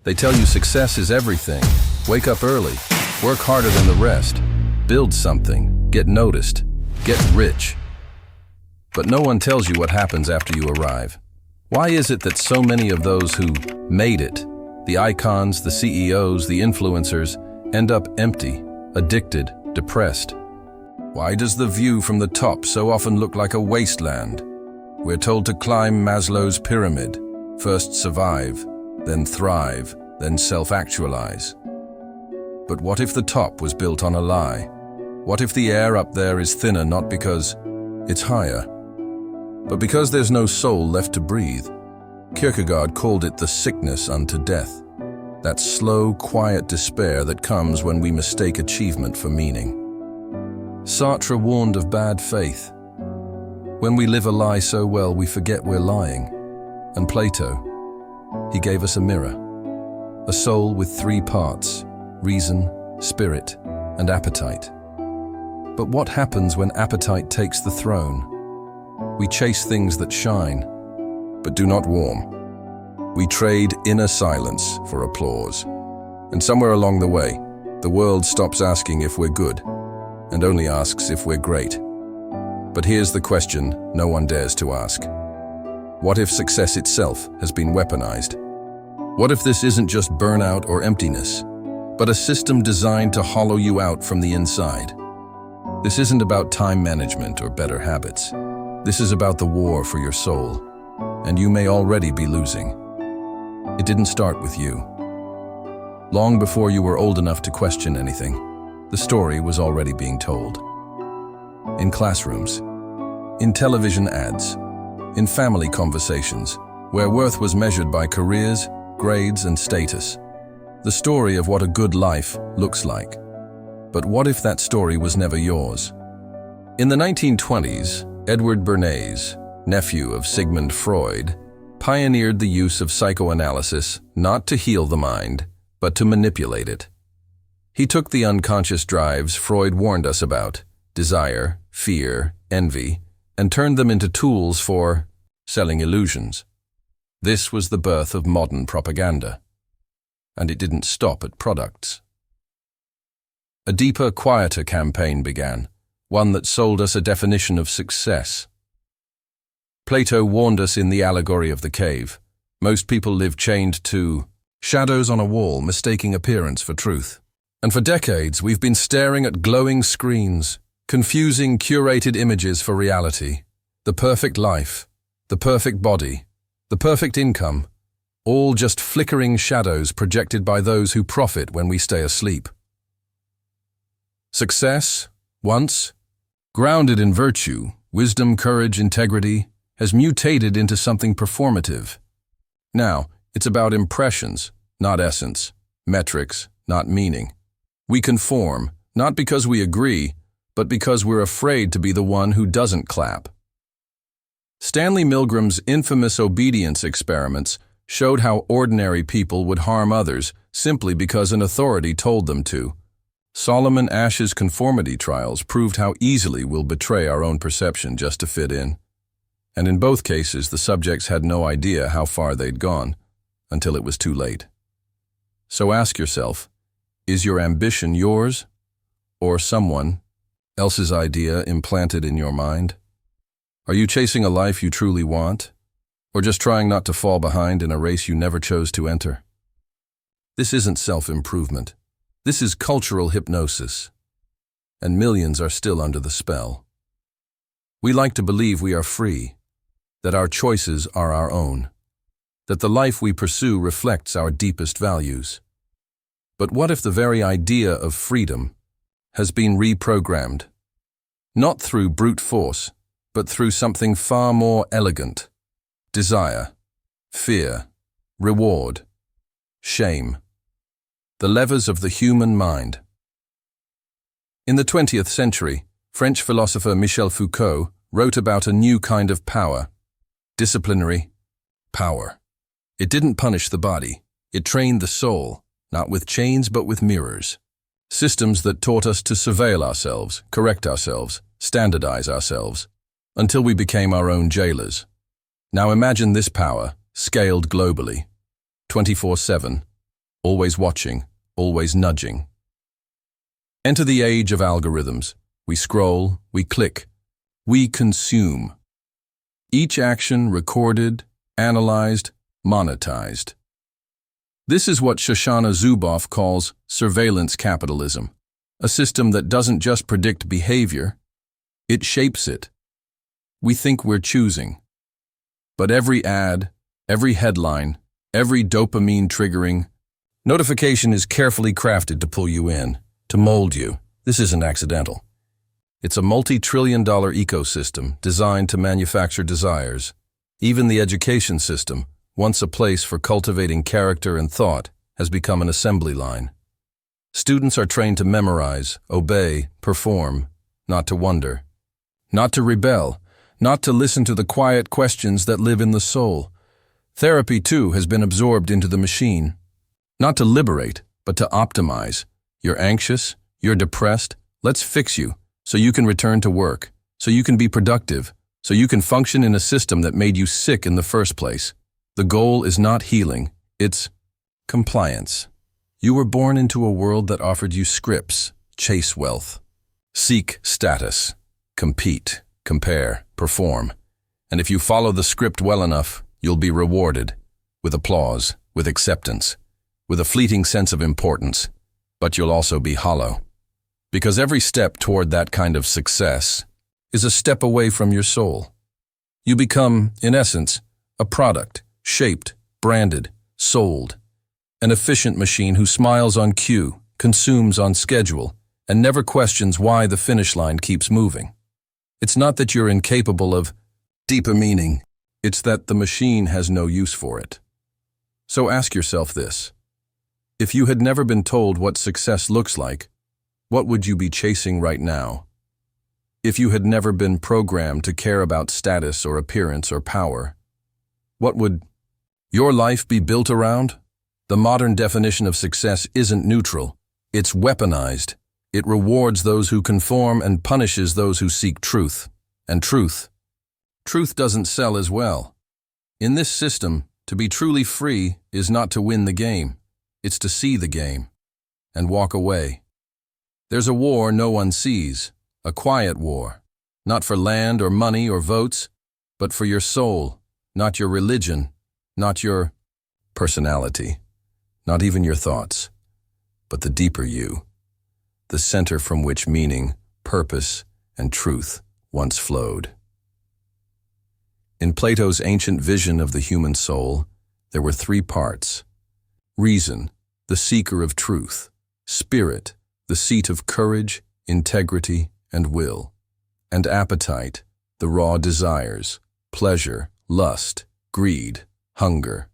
They tell you success is everything. Wake up early, work harder than the rest, build something, get noticed, get rich. But no one tells you what happens after you arrive. Why is it that so many of those who made it, the icons, the CEOs, the influencers, end up empty, addicted, depressed? Why does the view from the top so often look like a wasteland? We're told to climb Maslow's pyramid, first survive, then thrive, then self-actualize. But what if the top was built on a lie? What if the air up there is thinner not because it's higher, but because there's no soul left to breathe? Kierkegaard called it the sickness unto death, that slow, quiet despair that comes when we mistake achievement for meaning. Sartre warned of bad faith. When we live a lie so well, we forget we're lying. And Plato, he gave us a mirror, a soul with three parts: reason, spirit, and appetite. But what happens when appetite takes the throne? We chase things that shine, but do not warm. We trade inner silence for applause. And somewhere along the way, the world stops asking if we're good, and only asks if we're great. But here's the question no one dares to ask. What if success itself has been weaponized? What if this isn't just burnout or emptiness, but a system designed to hollow you out from the inside? This isn't about time management or better habits. This is about the war for your soul, and you may already be losing. It didn't start with you. Long before you were old enough to question anything, the story was already being told. In classrooms, in television ads, in family conversations, where worth was measured by careers, grades, and status. The story of what a good life looks like. But what if that story was never yours? In the 1920s, Edward Bernays, nephew of Sigmund Freud, pioneered the use of psychoanalysis not to heal the mind, but to manipulate it. He took the unconscious drives Freud warned us about, desire, fear, envy, and turned them into tools for selling illusions. This was the birth of modern propaganda. And it didn't stop at products. A deeper, quieter campaign began, one that sold us a definition of success. Plato warned us in the allegory of the cave. Most people live chained to shadows on a wall, mistaking appearance for truth. And for decades, we've been staring at glowing screens, confusing curated images for reality. The perfect life, the perfect body, the perfect income, all just flickering shadows projected by those who profit when we stay asleep. Success, once grounded in virtue, wisdom, courage, integrity, has mutated into something performative. Now, it's about impressions, not essence, metrics, not meaning. We conform, not because we agree, but because we're afraid to be the one who doesn't clap. Stanley Milgram's infamous obedience experiments showed how ordinary people would harm others simply because an authority told them to. Solomon Ash's conformity trials proved how easily we'll betray our own perception just to fit in. And in both cases, the subjects had no idea how far they'd gone, until it was too late. So ask yourself, is your ambition yours, or someone else's idea implanted in your mind? Are you chasing a life you truly want, or just trying not to fall behind in a race you never chose to enter? This isn't self-improvement. This is cultural hypnosis, and millions are still under the spell. We like to believe we are free, that our choices are our own, that the life we pursue reflects our deepest values. But what if the very idea of freedom has been reprogrammed, not through brute force, but through something far more elegant: desire, fear, reward, shame. The levers of the human mind. In the 20th century, French philosopher Michel Foucault wrote about a new kind of power: disciplinary power. It didn't punish the body, it trained the soul, not with chains but with mirrors. Systems that taught us to surveil ourselves, correct ourselves, standardize ourselves, until we became our own jailers. Now imagine this power, scaled globally, 24/7, always watching, always nudging. Enter the age of algorithms. We scroll, we click, we consume. Each action recorded, analyzed, monetized. This is what Shoshana Zuboff calls surveillance capitalism, a system that doesn't just predict behavior, it shapes it. We think we're choosing. But every ad, every headline, every dopamine-triggering notification is carefully crafted to pull you in, to mold you. This isn't accidental. It's a multi-trillion-dollar ecosystem designed to manufacture desires. Even the education system, once a place for cultivating character and thought, has become an assembly line. Students are trained to memorize, obey, perform, not to wonder, not to rebel, not to listen to the quiet questions that live in the soul. Therapy, too, has been absorbed into the machine. Not to liberate, but to optimize. You're anxious, you're depressed, let's fix you, so you can return to work, so you can be productive, so you can function in a system that made you sick in the first place. The goal is not healing, it's compliance. You were born into a world that offered you scripts: chase wealth, seek status, compete, compare, perform. And if you follow the script well enough, you'll be rewarded with applause, with acceptance, with a fleeting sense of importance. But you'll also be hollow. Because every step toward that kind of success is a step away from your soul. You become, in essence, a product, shaped, branded, sold. An efficient machine who smiles on cue, consumes on schedule, and never questions why the finish line keeps moving. It's not that you're incapable of deeper meaning, it's that the machine has no use for it. So ask yourself this. If you had never been told what success looks like, what would you be chasing right now? If you had never been programmed to care about status or appearance or power, what would your life be built around? The modern definition of success isn't neutral, it's weaponized. It rewards those who conform and punishes those who seek truth. And truth doesn't sell as well. In this system, to be truly free is not to win the game. It's to see the game and walk away. There's a war no one sees, a quiet war, not for land or money or votes, but for your soul, not your religion, not your personality, not even your thoughts, but the deeper you, the center from which meaning, purpose, and truth once flowed. In Plato's ancient vision of the human soul, there were three parts: reason, the seeker of truth; spirit, the seat of courage, integrity, and will; and appetite, the raw desires, pleasure, lust, greed, hunger.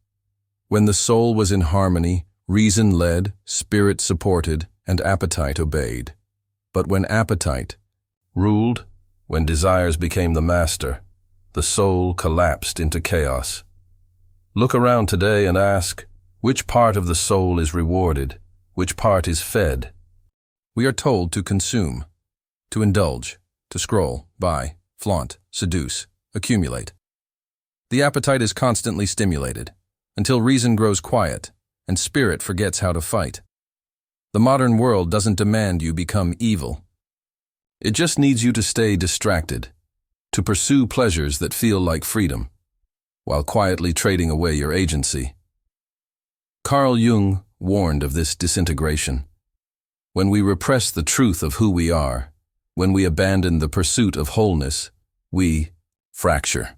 When the soul was in harmony, reason led, spirit supported, and appetite obeyed. But when appetite ruled, when desires became the master, the soul collapsed into chaos. Look around today and ask, which part of the soul is rewarded? Which part is fed? We are told to consume, to indulge, to scroll, buy, flaunt, seduce, accumulate. The appetite is constantly stimulated, until reason grows quiet and spirit forgets how to fight. The modern world doesn't demand you become evil. It just needs you to stay distracted, to pursue pleasures that feel like freedom, while quietly trading away your agency. Carl Jung warned of this disintegration. When we repress the truth of who we are, when we abandon the pursuit of wholeness, we fracture.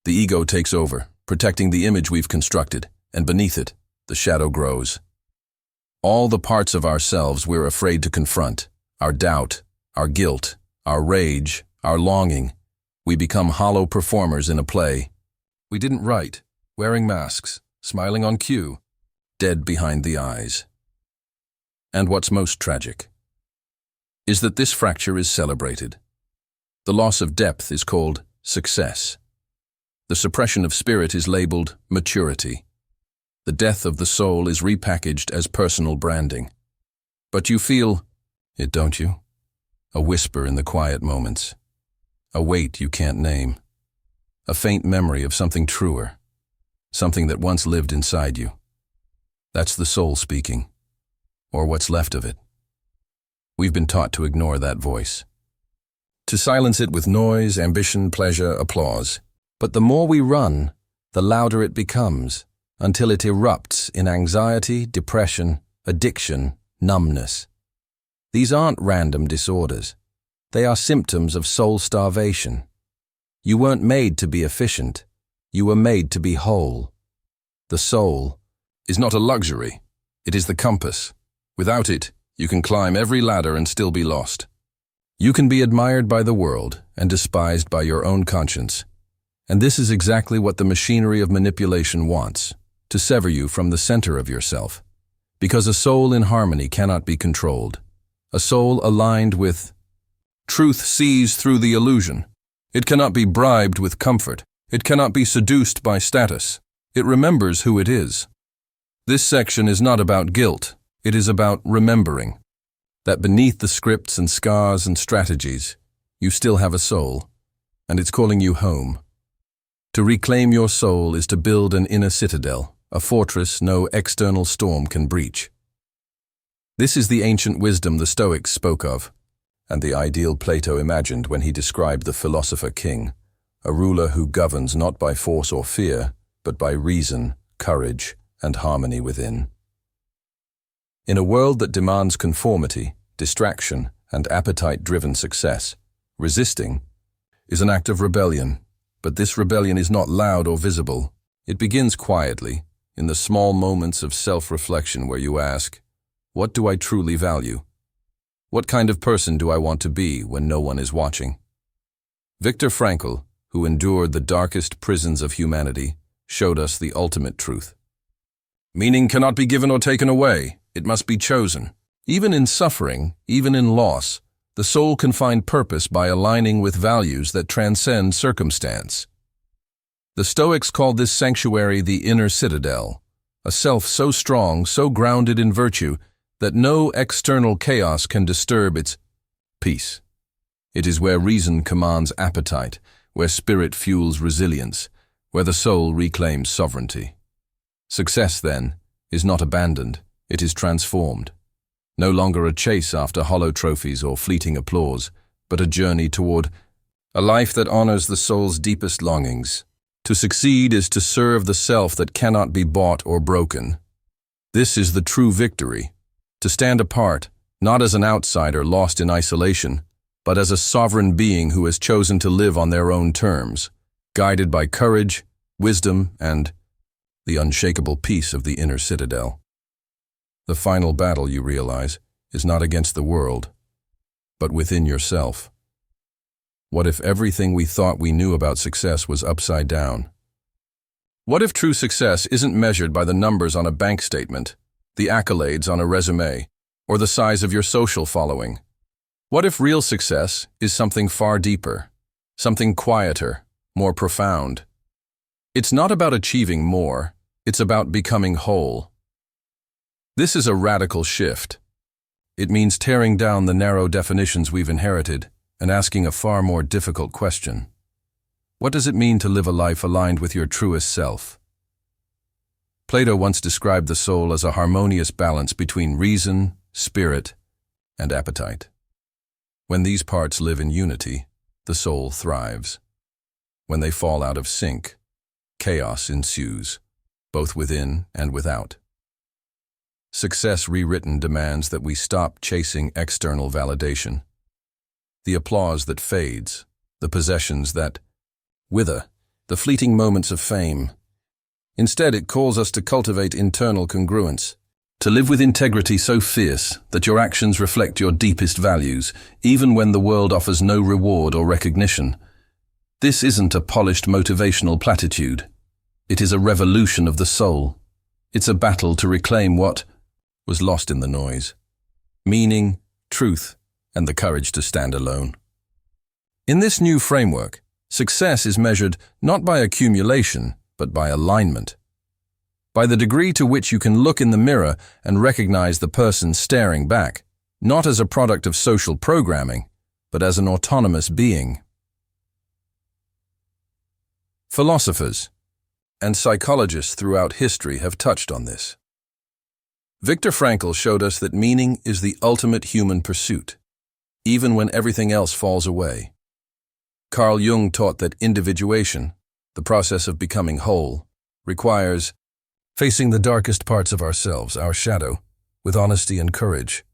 The ego takes over, protecting the image we've constructed, and beneath it, the shadow grows. All the parts of ourselves we're afraid to confront, our doubt, our guilt, our rage, our longing, we become hollow performers in a play we didn't write, wearing masks, smiling on cue, dead behind the eyes. And what's most tragic is that this fracture is celebrated. The loss of depth is called success. The suppression of spirit is labeled maturity. The death of the soul is repackaged as personal branding. But you feel it, don't you? A whisper in the quiet moments. A weight you can't name. A faint memory of something truer. Something that once lived inside you. That's the soul speaking, or what's left of it. We've been taught to ignore that voice, to silence it with noise, ambition, pleasure, applause. But the more we run, the louder it becomes, until it erupts in anxiety, depression, addiction, numbness. These aren't random disorders. They are symptoms of soul starvation. You weren't made to be efficient. You were made to be whole. The soul is not a luxury. It is the compass. Without it, you can climb every ladder and still be lost. You can be admired by the world and despised by your own conscience. And this is exactly what the machinery of manipulation wants, to sever you from the center of yourself. Because a soul in harmony cannot be controlled. A soul aligned with truth sees through the illusion. It cannot be bribed with comfort. It cannot be seduced by status. It remembers who it is. This section is not about guilt. It is about remembering that beneath the scripts and scars and strategies, you still have a soul, and it's calling you home. To reclaim your soul is to build an inner citadel, a fortress no external storm can breach. This is the ancient wisdom the Stoics spoke of, and the ideal Plato imagined when he described the philosopher king, a ruler who governs not by force or fear, but by reason, courage, and harmony within. In a world that demands conformity, distraction, and appetite-driven success, resisting is an act of rebellion. But this rebellion is not loud or visible. It begins quietly, in the small moments of self-reflection where you ask, what do I truly value? What kind of person do I want to be when no one is watching? Viktor Frankl, who endured the darkest prisons of humanity, showed us the ultimate truth. Meaning cannot be given or taken away. It must be chosen. Even in suffering, even in loss, the soul can find purpose by aligning with values that transcend circumstance. The Stoics called this sanctuary the inner citadel, a self so strong, so grounded in virtue, that no external chaos can disturb its peace. It is where reason commands appetite, where spirit fuels resilience, where the soul reclaims sovereignty. Success, then, is not abandoned, it is transformed. No longer a chase after hollow trophies or fleeting applause, but a journey toward a life that honors the soul's deepest longings. To succeed is to serve the self that cannot be bought or broken. This is the true victory. To stand apart, not as an outsider lost in isolation, but as a sovereign being who has chosen to live on their own terms, guided by courage, wisdom, and the unshakable peace of the inner citadel. The final battle, you realize, is not against the world, but within yourself. What if everything we thought we knew about success was upside down? What if true success isn't measured by the numbers on a bank statement, the accolades on a resume, or the size of your social following? What if real success is something far deeper, something quieter, more profound? It's not about achieving more, it's about becoming whole. This is a radical shift. It means tearing down the narrow definitions we've inherited and asking a far more difficult question. What does it mean to live a life aligned with your truest self? Plato once described the soul as a harmonious balance between reason, spirit, and appetite. When these parts live in unity, the soul thrives. When they fall out of sync, chaos ensues, both within and without. Success rewritten demands that we stop chasing external validation. The applause that fades, the possessions that wither, the fleeting moments of fame. Instead, it calls us to cultivate internal congruence, to live with integrity so fierce that your actions reflect your deepest values, even when the world offers no reward or recognition. This isn't a polished motivational platitude. It is a revolution of the soul. It's a battle to reclaim what was lost in the noise: meaning, truth, and the courage to stand alone. In this new framework, success is measured not by accumulation, but by alignment. By the degree to which you can look in the mirror and recognize the person staring back, not as a product of social programming, but as an autonomous being. Philosophers and psychologists throughout history have touched on this. Viktor Frankl showed us that meaning is the ultimate human pursuit, even when everything else falls away. Carl Jung taught that individuation, the process of becoming whole, requires facing the darkest parts of ourselves, our shadow, with honesty and courage.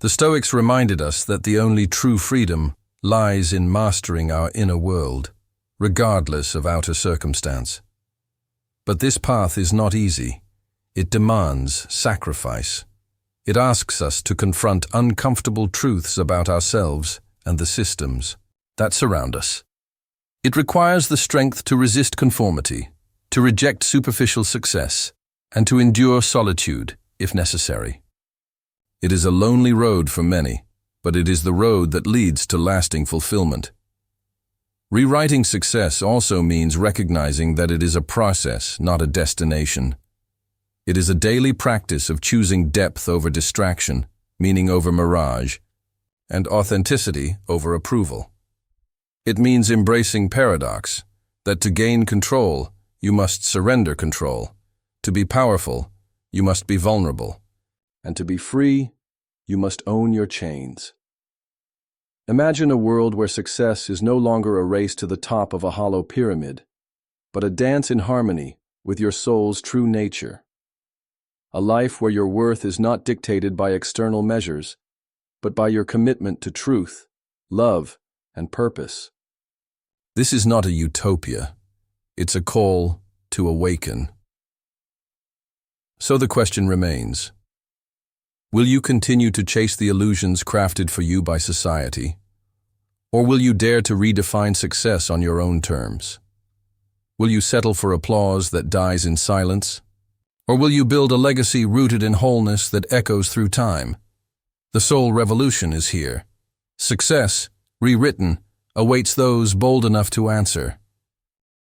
The Stoics reminded us that the only true freedom lies in mastering our inner world, regardless of outer circumstance. But this path is not easy. It demands sacrifice. It asks us to confront uncomfortable truths about ourselves and the systems that surround us. It requires the strength to resist conformity, to reject superficial success, and to endure solitude, if necessary. It is a lonely road for many, but it is the road that leads to lasting fulfillment. Rewriting success also means recognizing that it is a process, not a destination. It is a daily practice of choosing depth over distraction, meaning over mirage, and authenticity over approval. It means embracing paradox, that to gain control, you must surrender control. To be powerful, you must be vulnerable. And to be free, you must own your chains. Imagine a world where success is no longer a race to the top of a hollow pyramid, but a dance in harmony with your soul's true nature. A life where your worth is not dictated by external measures, but by your commitment to truth, love, and purpose. This is not a utopia. It's a call to awaken. So the question remains: will you continue to chase the illusions crafted for you by society? Or will you dare to redefine success on your own terms? Will you settle for applause that dies in silence? Or will you build a legacy rooted in wholeness that echoes through time? The soul revolution is here. Success, rewritten, awaits those bold enough to answer.